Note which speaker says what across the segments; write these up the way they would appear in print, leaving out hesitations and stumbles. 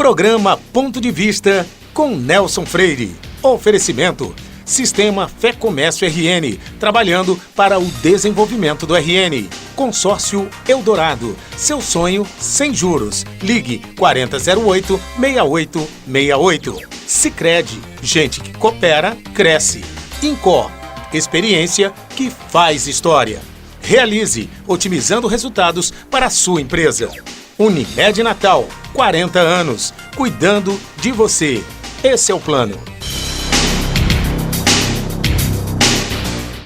Speaker 1: Programa Ponto de Vista com Nelson Freire. Oferecimento: Sistema Fé Comércio RN, trabalhando para o desenvolvimento do RN. Consórcio Eldorado, seu sonho sem juros. Ligue 4008-6868. Sicredi, gente que coopera, cresce. Incor, experiência que faz história. Realize, otimizando resultados para a sua empresa. Unimed Natal, 40 anos, cuidando de você. Esse é o plano.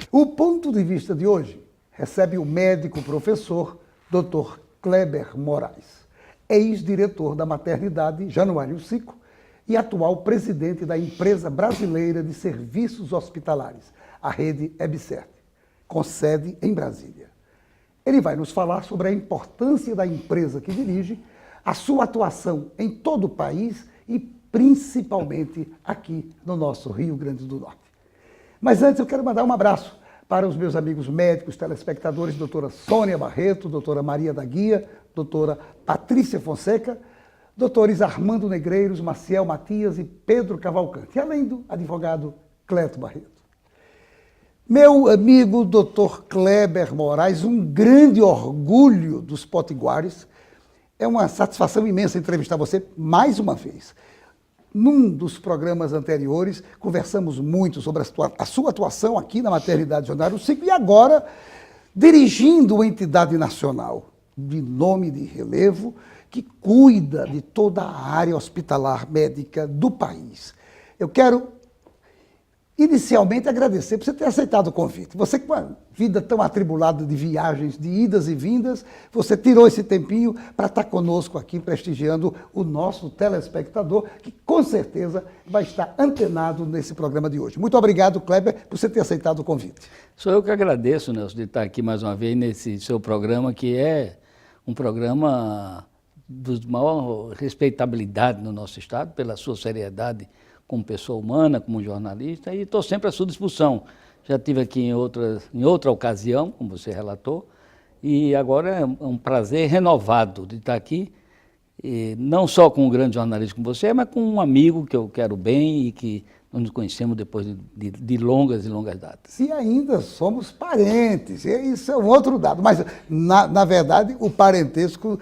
Speaker 2: O ponto de vista de hoje recebe o médico professor Dr. Kleber Moraes, ex-diretor da maternidade Januário Sico e atual presidente da Empresa Brasileira de Serviços Hospitalares, a rede EBSERH, com sede em Brasília. Ele vai nos falar sobre a importância da empresa que dirige, a sua atuação em todo o país e principalmente aqui no nosso Rio Grande do Norte. Mas antes eu quero mandar um abraço para os meus amigos médicos, telespectadores, doutora Sônia Barreto, doutora Maria da Guia, doutora Patrícia Fonseca, doutores Armando Negreiros, Maciel Matias e Pedro Cavalcante, além do advogado Cleto Barreto. Meu amigo Dr. Kleber Moraes, um grande orgulho dos potiguares. É uma satisfação imensa entrevistar você mais uma vez. Num dos programas anteriores, conversamos muito sobre a sua atuação aqui na maternidade Januário Sico e agora dirigindo uma entidade nacional de nome de relevo que cuida de toda a área hospitalar médica do país. Eu quero inicialmente agradecer por você ter aceitado o convite. Você com uma vida tão atribulada de viagens, de idas e vindas, você tirou esse tempinho para estar conosco aqui, prestigiando o nosso telespectador, que com certeza vai estar antenado nesse programa de hoje. Muito obrigado, Kleber, por você ter aceitado o convite.
Speaker 3: Sou eu que agradeço, Nelson, de estar aqui mais uma vez nesse seu programa, que é um programa de maior respeitabilidade no nosso estado, pela sua seriedade como pessoa humana, como jornalista, e estou sempre à sua disposição. Já estive aqui em outra ocasião, como você relatou, e agora é um prazer renovado de estar aqui, e não só com um grande jornalista como você, mas com um amigo que eu quero bem e que nós nos conhecemos depois de longas e longas datas.
Speaker 2: E ainda somos parentes, isso é um outro dado, mas na verdade o parentesco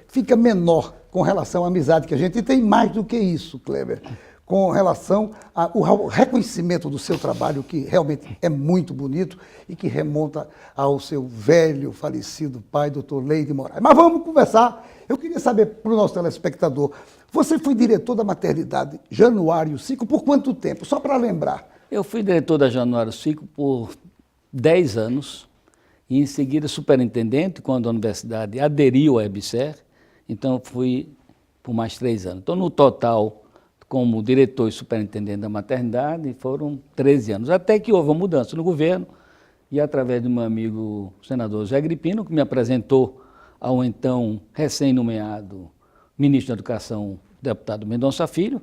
Speaker 2: fica menor com relação à amizade que a gente tem, mais do que isso, Kleber, com relação ao reconhecimento do seu trabalho, que realmente é muito bonito e que remonta ao seu velho, falecido pai, doutor Leide Moraes. Mas vamos conversar. Eu queria saber para o nosso telespectador, você foi diretor da maternidade Januário Sico por quanto tempo? Só para lembrar.
Speaker 3: Eu fui diretor da Januário Sico por 10 anos, e em seguida superintendente, quando a universidade aderiu à EBSERH. Então, fui por mais 3 anos. Então, no total, como diretor e superintendente da maternidade, foram 13 anos. Até que houve uma mudança no governo e, através do meu amigo senador Zé Agripino, que me apresentou ao então recém-nomeado ministro da Educação, deputado Mendonça Filho,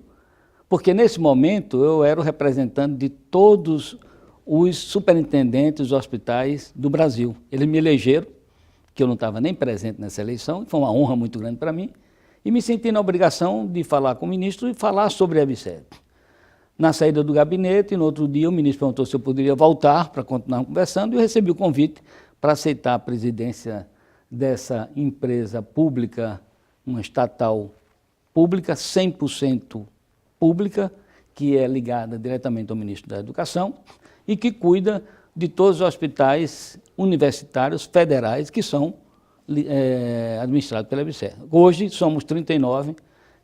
Speaker 3: porque, nesse momento, eu era o representante de todos os superintendentes dos hospitais do Brasil. Eles me elegeram, que eu não estava nem presente nessa eleição, e foi uma honra muito grande para mim, e me senti na obrigação de falar com o ministro e falar sobre a EBSERH. Na saída do gabinete, no outro dia, o ministro perguntou se eu poderia voltar para continuar conversando, e eu recebi o convite para aceitar a presidência dessa empresa pública, uma estatal pública, 100% pública, que é ligada diretamente ao ministro da Educação e que cuida de todos os hospitais universitários federais que são administrados pela EBSERH. Hoje somos 39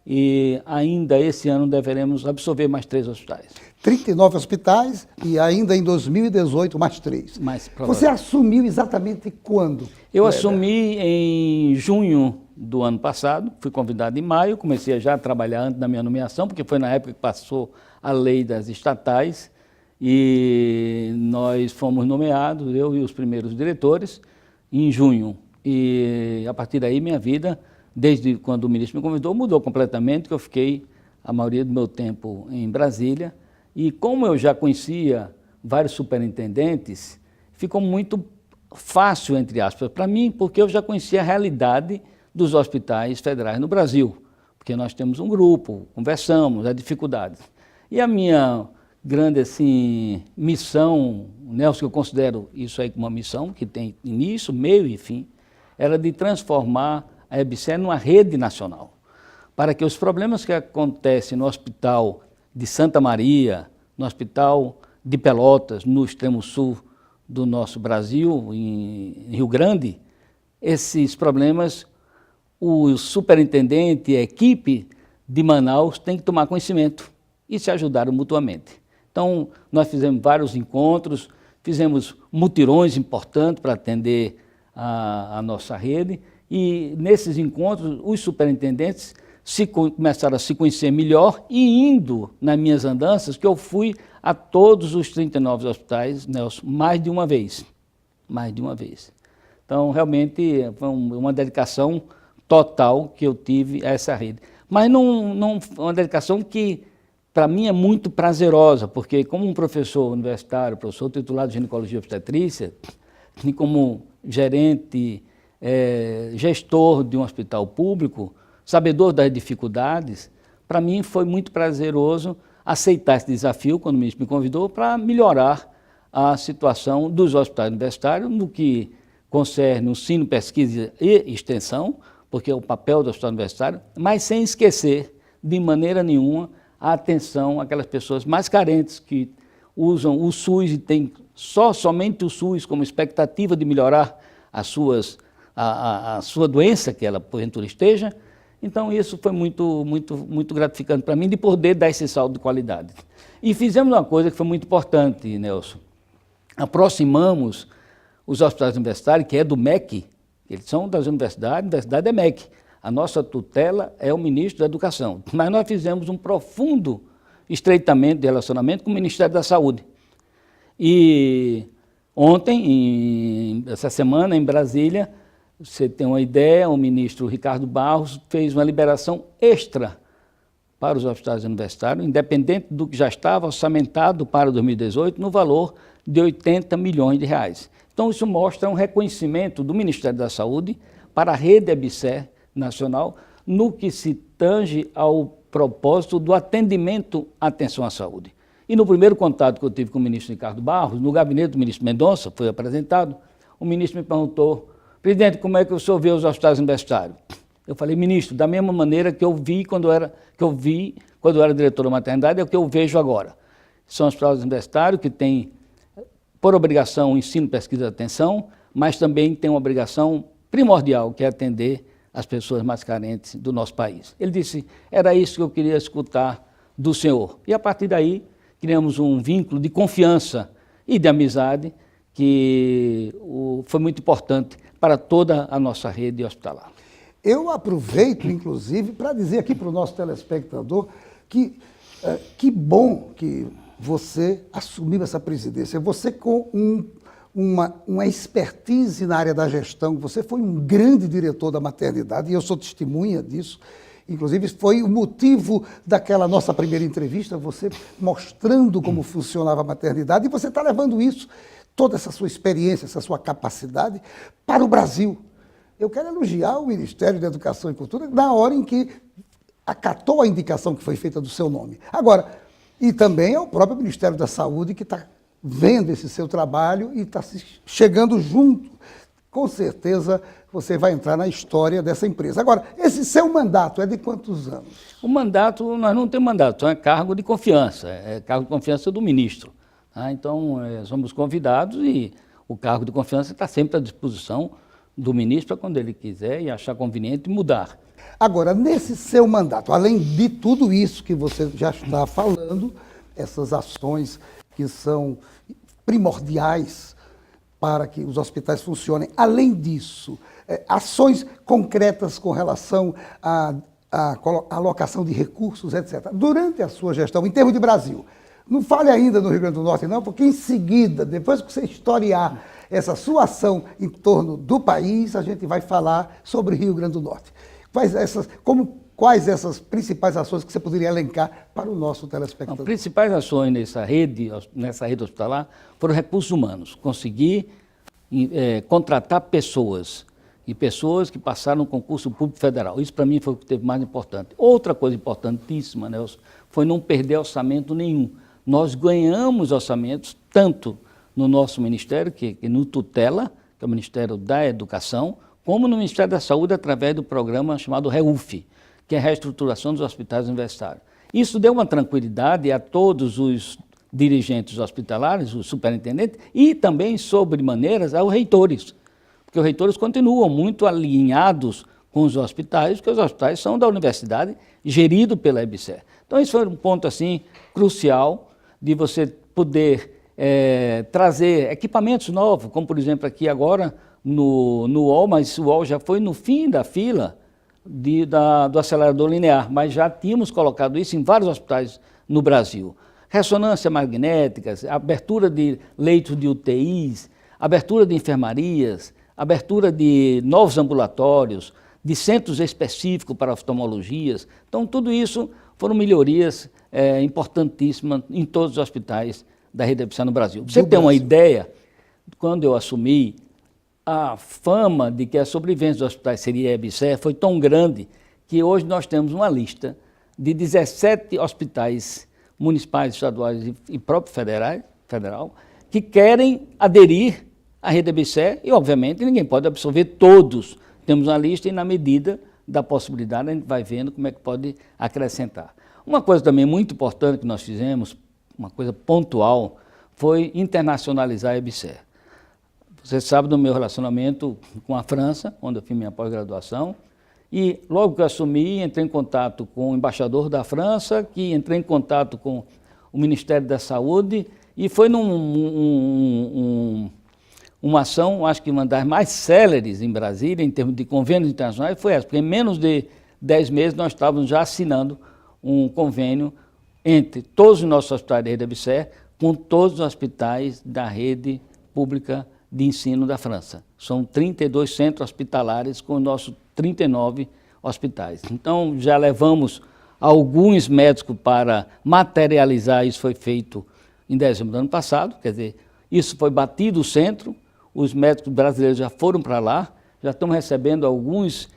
Speaker 3: e ainda esse ano deveremos absorver mais 3 hospitais. 39
Speaker 2: hospitais e ainda em 2018 mais 3. Você assumiu exatamente quando?
Speaker 3: Eu assumi em junho do ano passado, fui convidado em maio, comecei já a trabalhar antes da minha nomeação, porque foi na época que passou a lei das estatais, e nós fomos nomeados, eu e os primeiros diretores, em junho. E a partir daí minha vida, desde quando o ministro me convidou, mudou completamente, que eu fiquei a maioria do meu tempo em Brasília. E como eu já conhecia vários superintendentes, ficou muito fácil, entre aspas, para mim, porque eu já conhecia a realidade dos hospitais federais no Brasil. porque nós temos um grupo, conversamos, as dificuldades. E a minha grande assim, missão, Nelson, que eu considero isso aí como uma missão, que tem início, meio e fim, era de transformar a EBSER numa rede nacional, para que os problemas que acontecem no hospital de Santa Maria, no hospital de Pelotas, no extremo sul do nosso Brasil, em Rio Grande, esses problemas, o superintendente e a equipe de Manaus têm que tomar conhecimento e se ajudaram mutuamente. Então, nós fizemos vários encontros, fizemos mutirões importantes para atender a nossa rede, e nesses encontros os superintendentes começaram a se conhecer melhor, e indo nas minhas andanças, que eu fui a todos os 39 hospitais, Nelson, mais de uma vez. Então, realmente, foi uma dedicação total que eu tive a essa rede. Mas não uma dedicação que, para mim, é muito prazerosa, porque como um professor universitário, professor titulado de ginecologia e obstetrícia, e como gerente, gestor de um hospital público, sabedor das dificuldades, para mim foi muito prazeroso aceitar esse desafio, quando o ministro me convidou, para melhorar a situação dos hospitais universitários, no que concerne o ensino, pesquisa e extensão, porque é o papel do hospital universitário, mas sem esquecer, de maneira nenhuma, a atenção àquelas pessoas mais carentes que usam o SUS e têm somente o SUS como expectativa de melhorar a sua doença, que ela porventura esteja. Então isso foi muito gratificante para mim, de poder dar esse salto de qualidade. E fizemos uma coisa que foi muito importante, Nelson. Aproximamos os hospitais universitários, que é do MEC, eles são das universidades, a universidade é MEC. A nossa tutela é o ministro da Educação. Mas nós fizemos um profundo estreitamento de relacionamento com o Ministério da Saúde. E ontem, essa semana, em Brasília, você tem uma ideia, o ministro Ricardo Barros fez uma liberação extra para os hospitais universitários, independente do que já estava orçamentado para 2018, no valor de 80 milhões de reais. Então, isso mostra um reconhecimento do Ministério da Saúde para a rede EBSER nacional, no que se tange ao propósito do atendimento à atenção à saúde. E no primeiro contato que eu tive com o ministro Ricardo Barros, no gabinete do ministro Mendonça, foi apresentado, o ministro me perguntou: presidente, como é que o senhor vê os hospitais universitários? Eu falei: ministro, da mesma maneira que eu vi quando eu era diretor da maternidade, é o que eu vejo agora. São hospitais universitários que têm, por obrigação, o ensino, pesquisa e atenção, mas também tem uma obrigação primordial, que é atender as pessoas mais carentes do nosso país. Ele disse: era isso que eu queria escutar do senhor. E a partir daí, criamos um vínculo de confiança e de amizade que foi muito importante para toda a nossa rede hospitalar.
Speaker 2: Eu aproveito, inclusive, para dizer aqui para o nosso telespectador que bom que você assumiu essa presidência. Você com uma expertise na área da gestão, você foi um grande diretor da maternidade, e eu sou testemunha disso. Inclusive, foi o motivo daquela nossa primeira entrevista, você mostrando como funcionava a maternidade, e você está levando isso, toda essa sua experiência, essa sua capacidade, para o Brasil. Eu quero elogiar o Ministério da Educação e Cultura na hora em que acatou a indicação que foi feita do seu nome. Agora, e também é o próprio Ministério da Saúde que está vendo esse seu trabalho e está chegando junto. Com certeza você vai entrar na história dessa empresa. Agora, esse seu mandato é de quantos anos?
Speaker 3: O mandato, nós não temos mandato, é cargo de confiança, é cargo de confiança do ministro. Tá? Então, somos convidados e o cargo de confiança está sempre à disposição do ministro para quando ele quiser e achar conveniente mudar.
Speaker 2: Agora, nesse seu mandato, além de tudo isso que você já está falando, essas ações que são primordiais para que os hospitais funcionem, além disso, ações concretas com relação à alocação de recursos, etc. Durante a sua gestão, em termos de Brasil, não fale ainda no Rio Grande do Norte, não, porque em seguida, depois que você historiar essa sua ação em torno do país, a gente vai falar sobre Rio Grande do Norte. Quais essas principais ações que você poderia elencar para o nosso telespectador?
Speaker 3: As principais ações nessa rede hospitalar foram recursos humanos. Conseguir contratar pessoas e pessoas que passaram no concurso público federal. Isso para mim foi o que teve mais importante. Outra coisa importantíssima, Nelson, foi não perder orçamento nenhum. Nós ganhamos orçamentos tanto no nosso ministério, que no tutela, que é o Ministério da Educação, como no Ministério da Saúde, através do programa chamado REUF, que é a Reestruturação dos Hospitais Universitários. Isso deu uma tranquilidade a todos os dirigentes hospitalares, os superintendentes, e também, sobremaneiras, aos reitores, porque os reitores continuam muito alinhados com os hospitais, porque os hospitais são da universidade, gerido pela EBSER. Então, isso foi um ponto assim, crucial de você poder trazer equipamentos novos, como, por exemplo, aqui agora no UOL, mas o UOL já foi no fim da fila do acelerador linear, mas já tínhamos colocado isso em vários hospitais no Brasil. Ressonância magnética, abertura de leitos de UTIs, abertura de enfermarias, abertura de novos ambulatórios, de centros específicos para oftalmologias. Então, tudo isso foram melhorias importantíssimas em todos os hospitais da rede EBSER no Brasil. Pra você ter uma ideia, quando eu assumi, a fama de que a sobrevivência dos hospitais seria EBSER foi tão grande que hoje nós temos uma lista de 17 hospitais municipais, estaduais e próprio federal que querem aderir à rede EBSER e, obviamente, ninguém pode absorver todos. Temos uma lista e, na medida da possibilidade, a gente vai vendo como é que pode acrescentar. Uma coisa também muito importante que nós fizemos, uma coisa pontual, foi internacionalizar a EBSER. Você sabe do meu relacionamento com a França, onde eu fiz minha pós-graduação, e logo que eu assumi, entrei em contato com o embaixador da França, que entrei em contato com o Ministério da Saúde, e foi uma ação, acho que uma das mais céleres em Brasília, em termos de convênios internacionais, foi essa, porque em menos de 10 meses nós estávamos já assinando um convênio entre todos os nossos hospitais da rede EBSER, com todos os hospitais da rede pública de ensino da França. São 32 centros hospitalares com os nossos 39 hospitais. Então, já levamos alguns médicos para materializar, isso foi feito em dezembro do ano passado, quer dizer, isso foi batido o centro, os médicos brasileiros já foram para lá, já estamos recebendo alguns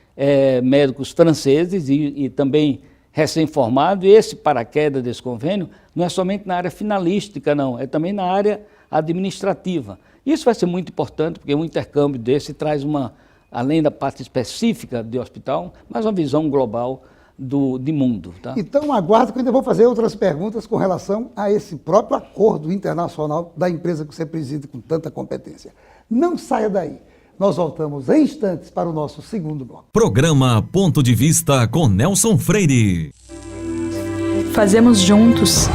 Speaker 3: médicos franceses e também recém-formados, e esse paraquedas desse convênio não é somente na área finalística, não, é também na área administrativa. Isso vai ser muito importante, porque um intercâmbio desse traz além da parte específica de hospital, mas uma visão global de mundo. Tá?
Speaker 2: Então, aguardo que eu ainda vou fazer outras perguntas com relação a esse próprio acordo internacional da empresa que você preside com tanta competência. Não saia daí. Nós voltamos em instantes para o nosso segundo bloco.
Speaker 4: Programa Ponto de Vista com Nelson Freire.
Speaker 5: Fazemos juntos.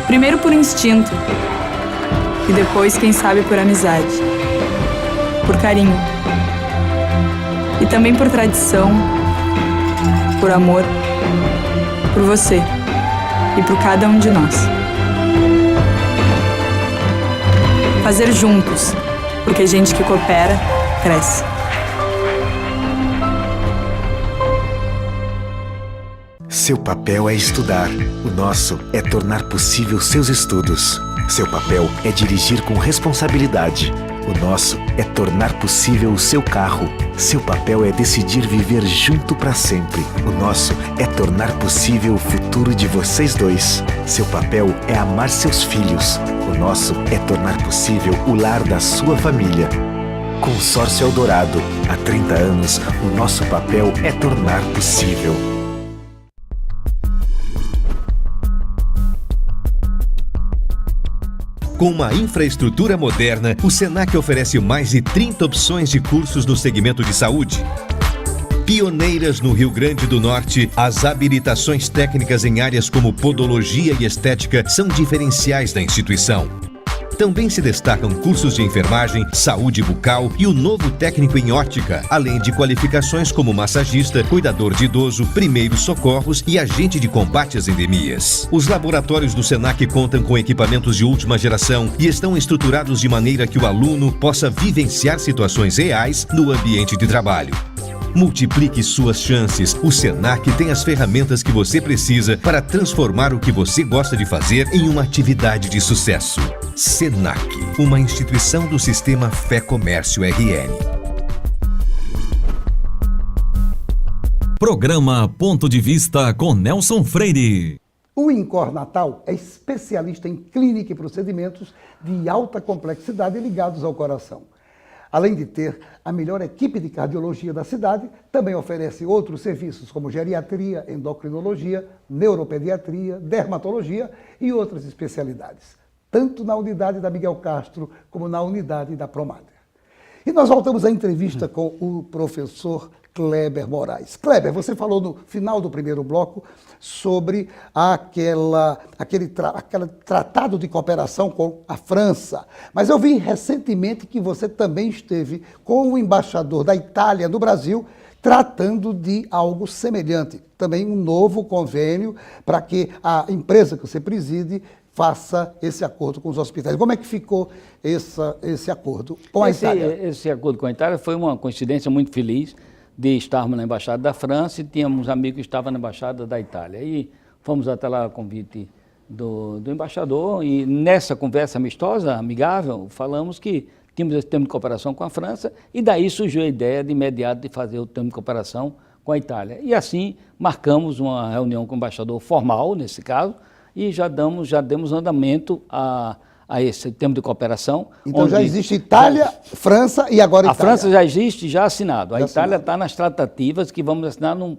Speaker 5: Primeiro por instinto. E depois, quem sabe, por amizade. Por carinho. E também por tradição. Por amor. Por você. E por cada um de nós. Fazer juntos. Porque gente que coopera, cresce.
Speaker 6: Seu papel é estudar. O nosso é tornar possível seus estudos. Seu papel é dirigir com responsabilidade. O nosso é tornar possível o seu carro. Seu papel é decidir viver junto para sempre. O nosso é tornar possível o futuro de vocês dois. Seu papel é amar seus filhos. O nosso é tornar possível o lar da sua família. Consórcio Eldorado. Há 30 anos, o nosso papel é tornar possível.
Speaker 4: Com uma infraestrutura moderna, o Senac oferece mais de 30 opções de cursos no segmento de saúde. Pioneiras no Rio Grande do Norte, as habilitações técnicas em áreas como podologia e estética são diferenciais da instituição. Também se destacam cursos de enfermagem, saúde bucal e o novo técnico em óptica, além de qualificações como massagista, cuidador de idoso, primeiros socorros e agente de combate às endemias. Os laboratórios do Senac contam com equipamentos de última geração e estão estruturados de maneira que o aluno possa vivenciar situações reais no ambiente de trabalho. Multiplique suas chances. O Senac tem as ferramentas que você precisa para transformar o que você gosta de fazer em uma atividade de sucesso. Senac, uma instituição do Sistema Fé Comércio RN.
Speaker 7: Programa Ponto de Vista com Nelson Freire.
Speaker 2: O INCOR Natal é especialista em clínica e procedimentos de alta complexidade ligados ao coração. Além de ter a melhor equipe de cardiologia da cidade, também oferece outros serviços como geriatria, endocrinologia, neuropediatria, dermatologia e outras especialidades, tanto na unidade da Miguel Castro como na unidade da Promater. E nós voltamos à entrevista com o professor Kleber Moraes. Kleber, você falou no final do primeiro bloco sobre aquele tratado de cooperação com a França. Mas eu vi recentemente que você também esteve com o embaixador da Itália no Brasil tratando de algo semelhante. Também um novo convênio para que a empresa que você preside faça esse acordo com os hospitais. Como é que ficou esse acordo com a Itália?
Speaker 3: Esse acordo com a Itália foi uma coincidência muito feliz de estarmos na Embaixada da França e tínhamos amigos que estavam na Embaixada da Itália. E fomos até lá a convite do embaixador e nessa conversa amistosa, amigável, falamos que tínhamos esse termo de cooperação com a França e daí surgiu a ideia de imediato de fazer o termo de cooperação com a Itália. E assim marcamos uma reunião com o embaixador formal, nesse caso, e já demos andamento a esse termo de cooperação.
Speaker 2: Então já existe Itália, França e agora Itália.
Speaker 3: A França já existe, já assinado. A Itália está nas tratativas que vamos assinar num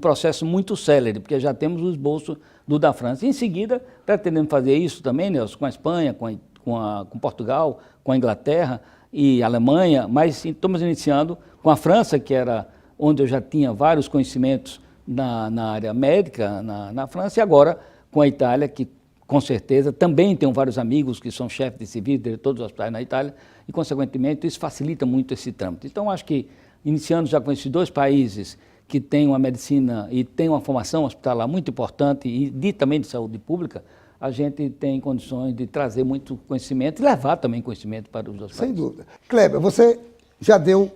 Speaker 3: processo muito célere, porque já temos o esboço do da França. Em seguida, pretendemos fazer isso também, Nelson, com a Espanha, com Portugal, com a Inglaterra e a Alemanha, mas estamos iniciando com a França, que era onde eu já tinha vários conhecimentos na área médica, na França, e agora com a Itália, que com certeza também tenho vários amigos que são chefes de serviço, diretores dos hospitais na Itália, e consequentemente isso facilita muito esse trâmite. Então acho que iniciando já com esses dois países que têm uma medicina e têm uma formação hospitalar muito importante e também de saúde pública, a gente tem condições de trazer muito conhecimento e levar também conhecimento para os outros países.
Speaker 2: Sem dúvida. Kleber, você já deu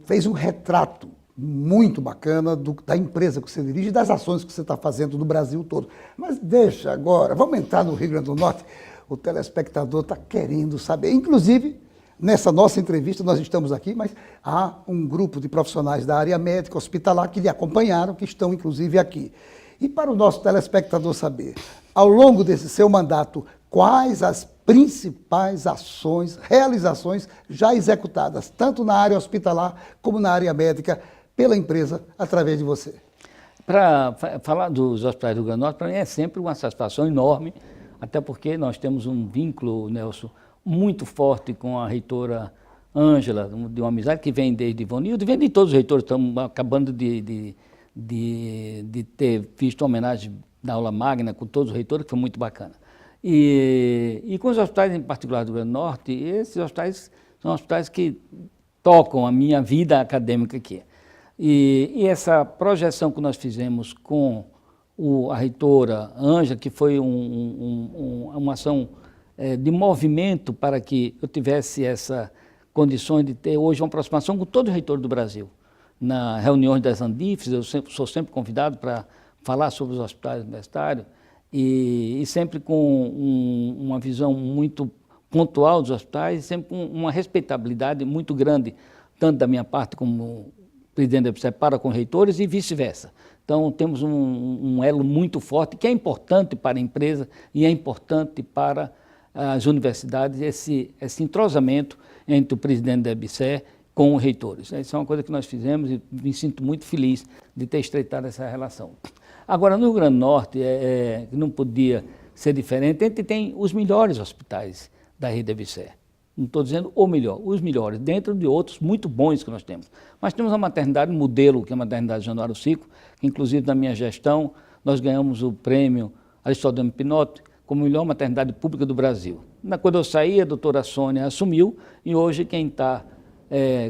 Speaker 2: fez um retrato muito bacana da empresa que você dirige e das ações que você está fazendo no Brasil todo. Mas deixa agora, vamos entrar no Rio Grande do Norte. O telespectador está querendo saber. Inclusive, nessa nossa entrevista, nós estamos aqui, mas há um grupo de profissionais da área médica hospitalar que lhe acompanharam, que estão inclusive aqui. E para o nosso telespectador saber, ao longo desse seu mandato, quais as principais ações, realizações já executadas, tanto na área hospitalar como na área médica, pela empresa, através de você?
Speaker 3: Para falar dos hospitais do Rio Grande do Norte, para mim é sempre uma satisfação enorme, até porque nós temos um vínculo, Nelson, muito forte com a reitora Ângela, de uma amizade que vem desde Ivonildo, vem de todos os reitores, estamos acabando de ter visto uma homenagem da aula magna com todos os reitores, que foi muito bacana. E com os hospitais em particular do Rio Grande do Norte, esses hospitais são hospitais que tocam a minha vida acadêmica aqui. E essa projeção que nós fizemos com a reitora Ângela, que foi uma ação de movimento para que eu tivesse essa condições de ter hoje uma aproximação com todo o reitor do Brasil. Na reuniões das Andifes, eu sou sempre convidado para falar sobre os hospitais universitários e sempre com uma visão muito pontual dos hospitais, sempre com uma respeitabilidade muito grande, tanto da minha parte como presidente da EBSER para com reitores e vice-versa. Então, temos um elo muito forte que é importante para a empresa e é importante para as universidades, esse entrosamento entre o presidente da EBSER com os reitores. Isso é uma coisa que nós fizemos e me sinto muito feliz de ter estreitado essa relação. Agora, no Rio Grande do Norte, não podia ser diferente, a gente tem os melhores hospitais da rede EBSER. Não estou dizendo o melhor, os melhores, dentro de outros muito bons que nós temos. Mas temos a maternidade modelo, que é a maternidade Januário Cico, que inclusive na minha gestão nós ganhamos o prêmio Aristóteles Pinotto como melhor maternidade pública do Brasil. Quando eu saí, a doutora Sônia assumiu e hoje quem está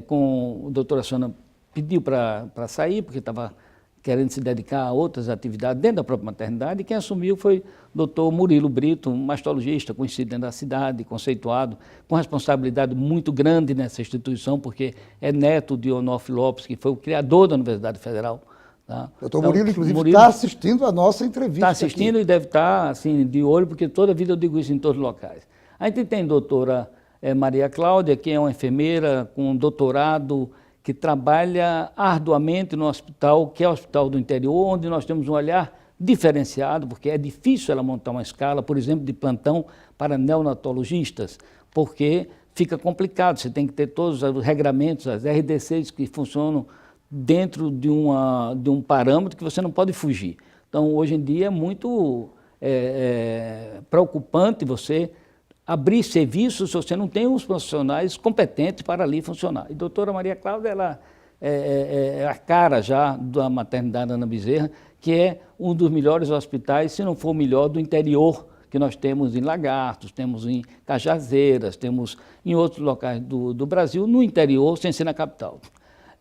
Speaker 3: com a doutora Sônia pediu para sair, porque estava querendo se dedicar a outras atividades dentro da própria maternidade, e quem assumiu foi o doutor Murilo Brito, um mastologista conhecido dentro da cidade, conceituado, com responsabilidade muito grande nessa instituição, porque é neto de Onofre Lopes, que foi o criador da Universidade Federal. Tá?
Speaker 2: Doutor Murilo, inclusive, está assistindo a nossa entrevista.
Speaker 3: Está assistindo aqui. E deve estar assim, de olho, porque toda a vida eu digo isso em todos os locais. A gente tem a doutora Maria Cláudia, que é uma enfermeira com um doutorado, que trabalha arduamente no hospital, que é o Hospital do Interior, onde nós temos um olhar diferenciado, porque é difícil ela montar uma escala, por exemplo, de plantão para neonatologistas, porque fica complicado, você tem que ter todos os regramentos, as RDCs que funcionam dentro de um parâmetro que você não pode fugir. Então, hoje em dia é muito preocupante você abrir serviços se você não tem os profissionais competentes para ali funcionar. E a doutora Maria Cláudia, ela é a cara já da maternidade Ana Bezerra, que é um dos melhores hospitais, se não for o melhor, do interior, que nós temos em Lagartos, temos em Cajazeiras, temos em outros locais do Brasil, no interior, sem ser na capital.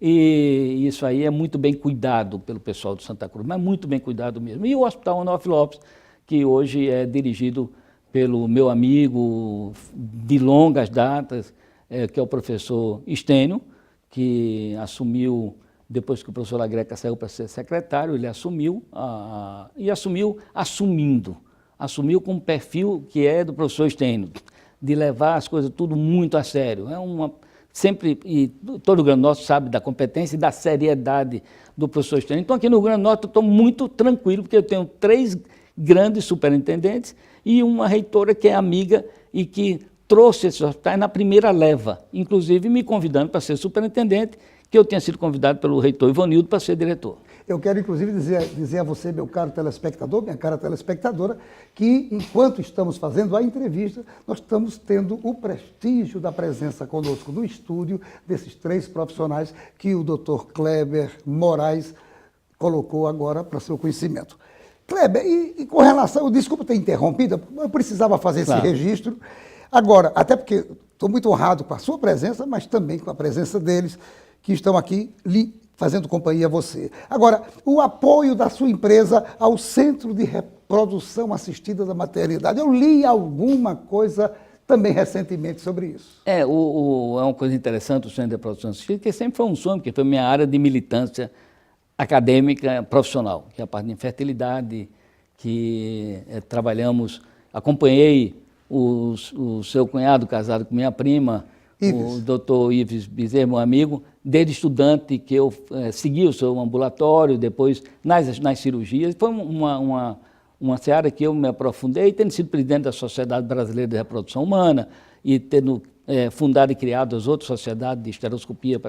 Speaker 3: E isso aí é muito bem cuidado pelo pessoal do Santa Cruz, mas muito bem cuidado mesmo. E o Hospital Onofre Lopes, que hoje é dirigido pelo meu amigo de longas datas, que é o professor Estênio, que assumiu, depois que o professor Lagreca saiu para ser secretário, ele assumiu, e assumiu assumiu com um perfil que é do professor Estênio, de levar as coisas tudo muito a sério. Sempre, e todo o Rio Grande do Norte sabe da competência e da seriedade do professor Estênio. Então, aqui no Rio Grande do Norte eu estou muito tranquilo, porque eu tenho 3 grandes superintendentes e uma reitora que é amiga e que trouxe esses hospitais na primeira leva, inclusive me convidando para ser superintendente, que eu tinha sido convidado pelo reitor Ivanildo para ser diretor.
Speaker 2: Eu quero, inclusive, dizer a você, meu caro telespectador, minha cara telespectadora, que, enquanto estamos fazendo a entrevista, nós estamos tendo o prestígio da presença conosco no estúdio desses 3 profissionais que o Dr. Kleber Moraes colocou agora para seu conhecimento. Kleber, e com relação, desculpa ter interrompido, eu precisava fazer esse registro. Agora, até porque estou muito honrado com a sua presença, mas também com a presença deles, que estão aqui lhe fazendo companhia a você. Agora, o apoio da sua empresa ao Centro de Reprodução Assistida da Maternidade. Eu li alguma coisa também recentemente sobre isso. É
Speaker 3: uma coisa interessante o Centro de Reprodução Assistida, que sempre foi um sonho, porque foi minha área de militância acadêmica profissional, que é a parte de infertilidade, que trabalhamos, acompanhei o seu cunhado casado com minha prima, o doutor Ives Bezerra, meu amigo, desde estudante que eu segui o seu ambulatório, depois nas cirurgias. Foi uma seara que eu me aprofundei, tendo sido presidente da Sociedade Brasileira de Reprodução Humana e tendo fundado e criado as outras sociedades de esteroscopia.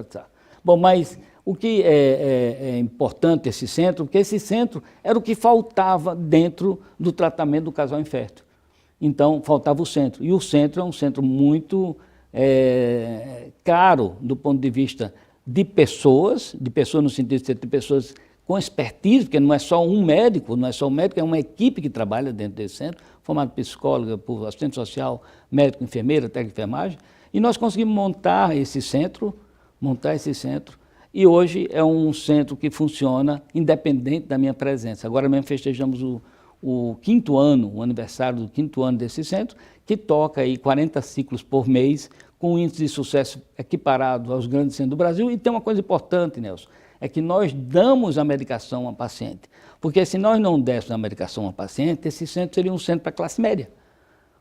Speaker 3: Bom, mas o que é importante esse centro, porque esse centro era o que faltava dentro do tratamento do casal infértil. Então, faltava o centro. E o centro é um centro muito caro do ponto de vista de pessoas no sentido de ter pessoas com expertise, porque não é só um médico, é uma equipe que trabalha dentro desse centro, formado por psicóloga, por assistente social, médico, enfermeira, técnico de enfermagem, e nós conseguimos montar esse centro, e hoje é um centro que funciona independente da minha presença. Agora mesmo festejamos o 5º ano, o aniversário do 5º ano desse centro, que toca aí 40 ciclos por mês, com um índice de sucesso equiparado aos grandes centros do Brasil. E tem uma coisa importante, Nelson, é que nós damos a medicação ao paciente. Porque se nós não dessemos a medicação ao paciente, esse centro seria um centro para a classe média.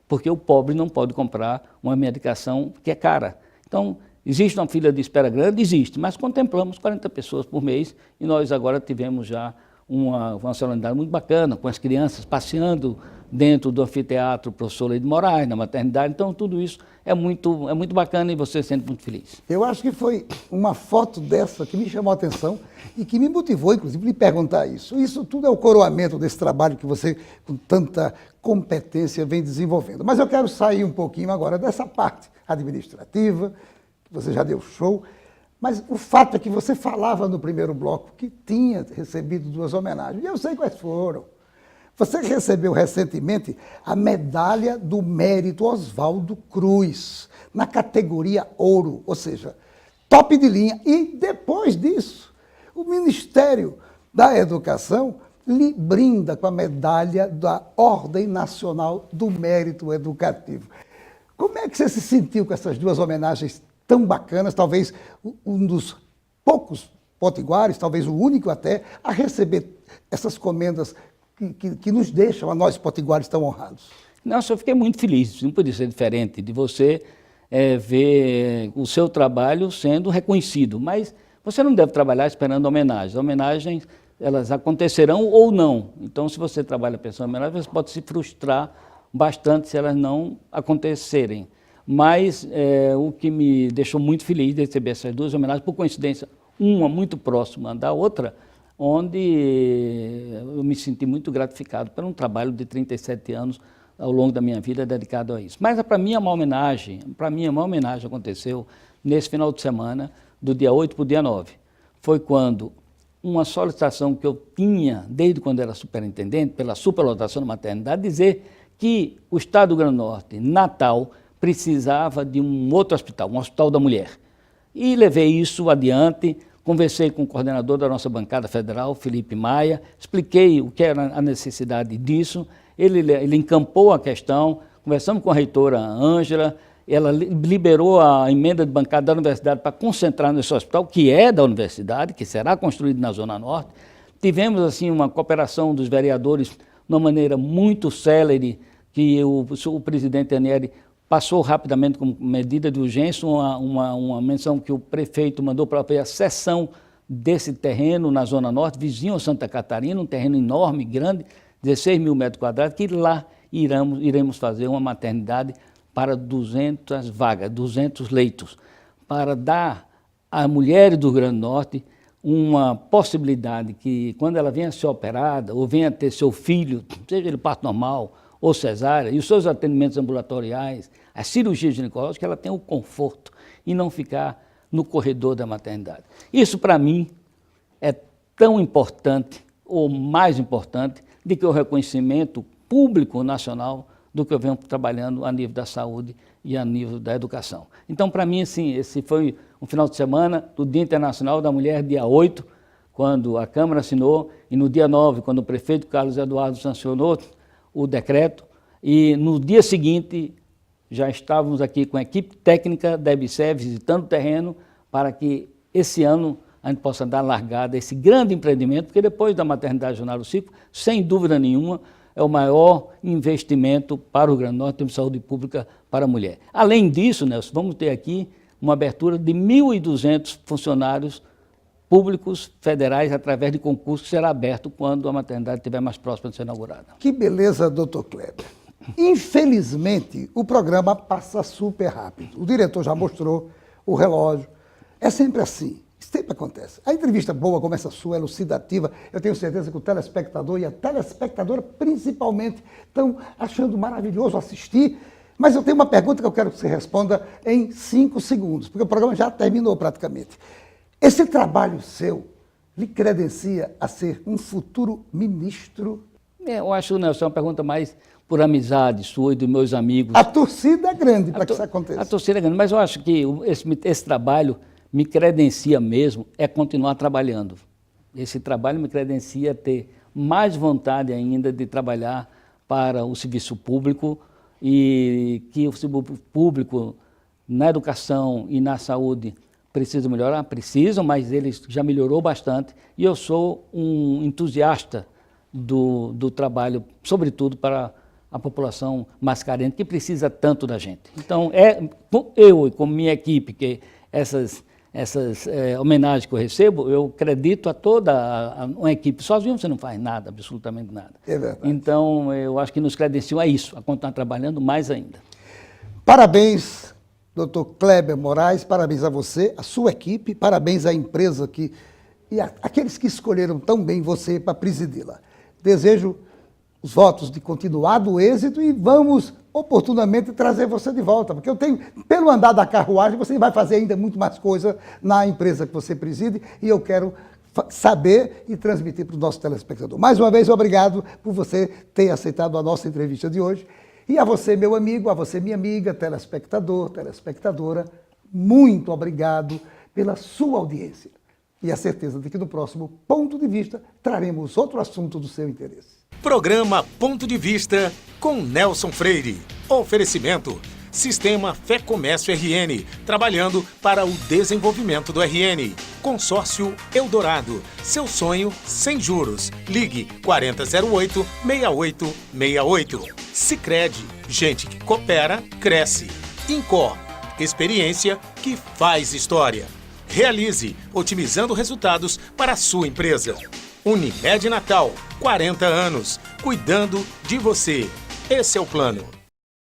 Speaker 3: Porque o pobre não pode comprar uma medicação que é cara. Então, existe uma fila de espera grande? Existe, mas contemplamos 40 pessoas por mês e nós agora tivemos já uma solenidade muito bacana, com as crianças passeando dentro do anfiteatro Professor Leide Moraes, na maternidade. Então, tudo isso é muito bacana e você se sente muito feliz.
Speaker 2: Eu acho que foi uma foto dessa que me chamou a atenção e que me motivou, inclusive, a lhe perguntar isso. Isso tudo é o coroamento desse trabalho que você, com tanta competência, vem desenvolvendo. Mas eu quero sair um pouquinho agora dessa parte administrativa, que você já deu show. Mas o fato é que você falava no primeiro bloco que tinha recebido 2 homenagens. E eu sei quais foram. Você recebeu recentemente a medalha do mérito Oswaldo Cruz, na categoria ouro, ou seja, top de linha. E depois disso, o Ministério da Educação lhe brinda com a medalha da Ordem Nacional do Mérito Educativo. Como é que você se sentiu com essas 2 homenagens tão bacanas, talvez um dos poucos potiguares, talvez o único até, a receber essas comendas que nos deixam, a nós potiguares, tão honrados?
Speaker 3: Nossa, eu fiquei muito feliz, não podia ser diferente, de você ver o seu trabalho sendo reconhecido, mas Você não deve trabalhar esperando homenagens. Homenagens, elas acontecerão ou não. Então, se você trabalha pensando em homenagens, você pode se frustrar bastante se elas não acontecerem. Mas o que me deixou muito feliz de receber essas duas homenagens, por coincidência, uma muito próxima da outra, onde eu me senti muito gratificado por um trabalho de 37 anos ao longo da minha vida dedicado a isso. Mas para mim a maior homenagem aconteceu nesse final de semana, do dia 8 para o dia 9. Foi quando uma solicitação que eu tinha, desde quando era superintendente, pela superlotação da maternidade, dizer que o Estado do Rio Grande do Norte, Natal, precisava de um outro hospital, um hospital da mulher. E levei isso adiante, conversei com o coordenador da nossa bancada federal, Felipe Maia, expliquei o que era a necessidade disso, ele encampou a questão, conversamos com a reitora Ângela, ela liberou a emenda de bancada da universidade para concentrar nesse hospital, que é da universidade, que será construído na Zona Norte. Tivemos assim uma cooperação dos vereadores de uma maneira muito célere, que o presidente Anieri passou rapidamente como medida de urgência uma menção que o prefeito mandou para a cessão desse terreno na Zona Norte, vizinho a Santa Catarina, um terreno enorme, grande, 16 mil metros quadrados, que lá iremos fazer uma maternidade para 200 vagas, 200 leitos, para dar às mulheres do Rio Grande do Norte uma possibilidade que, quando ela venha a ser operada ou venha a ter seu filho, seja ele parto normal ou cesárea, e os seus atendimentos ambulatoriais, as cirurgias ginecológicas, ela tenha o conforto e não ficar no corredor da maternidade. Isso, para mim, é tão importante, ou mais importante, do que o reconhecimento público nacional do que eu venho trabalhando a nível da saúde e a nível da educação. Então, para mim, assim, esse foi um final de semana do Dia Internacional da Mulher, dia 8, quando a Câmara assinou, e no dia 9, quando o prefeito Carlos Eduardo sancionou o decreto, e no dia seguinte já estávamos aqui com a equipe técnica da EBSER visitando o terreno para que esse ano a gente possa dar largada a esse grande empreendimento, porque depois da maternidade Januário Cico, sem dúvida nenhuma, é o maior investimento para o Rio Grande do Norte em termos de saúde pública para a mulher. Além disso, Nelson, vamos ter aqui uma abertura de 1.200 funcionários públicos federais através de concurso que será aberto quando a maternidade estiver mais próxima de ser inaugurada.
Speaker 2: Que beleza, doutor Kleber. Infelizmente, o programa passa super rápido. O diretor já mostrou o relógio. É sempre assim. Sempre acontece. A entrevista boa como essa sua, elucidativa, eu tenho certeza que o telespectador e a telespectadora, principalmente, estão achando maravilhoso assistir. Mas eu tenho uma pergunta que eu quero que você responda em 5 segundos, porque o programa já terminou praticamente. Esse trabalho seu lhe credencia a ser um futuro ministro?
Speaker 3: Eu acho, Nelson, é uma pergunta mais por amizade sua e dos meus amigos.
Speaker 2: A torcida é grande para que isso aconteça.
Speaker 3: A torcida é grande, mas eu acho que esse trabalho me credencia mesmo é continuar trabalhando. Esse trabalho me credencia a ter mais vontade ainda de trabalhar para o serviço público e que o serviço público na educação e na saúde precisa melhorar? Precisam, mas ele já melhorou bastante e eu sou um entusiasta do trabalho, sobretudo para a população mais carente, que precisa tanto da gente. Então, eu, como minha equipe, que essas homenagens que eu recebo, eu acredito a toda uma equipe. Sozinho você não faz nada, absolutamente nada.
Speaker 2: É verdade.
Speaker 3: Então, eu acho que nos credenciam a isso, a continuar trabalhando mais ainda.
Speaker 2: Parabéns, doutor Kleber Moraes, parabéns a você, a sua equipe, parabéns à empresa e aqueles que escolheram tão bem você para presidi-la. Desejo os votos de continuado êxito e vamos oportunamente trazer você de volta, porque eu tenho, pelo andar da carruagem, você vai fazer ainda muito mais coisa na empresa que você preside e eu quero saber e transmitir para o nosso telespectador. Mais uma vez, obrigado por você ter aceitado a nossa entrevista de hoje. E a você, meu amigo, a você, minha amiga, telespectador, telespectadora, muito obrigado pela sua audiência. E a certeza de que no próximo Ponto de Vista traremos outro assunto do seu interesse.
Speaker 1: Programa Ponto de Vista com Nelson Freire. Oferecimento: Sistema Fé Comércio RN, trabalhando para o desenvolvimento do RN. Consórcio Eldorado, seu sonho sem juros. Ligue 4008-6868. Sicredi, gente que coopera, cresce. Incor, experiência que faz história. Realize, otimizando resultados para a sua empresa. Unimed Natal, 40 anos, cuidando de você. Esse é o plano.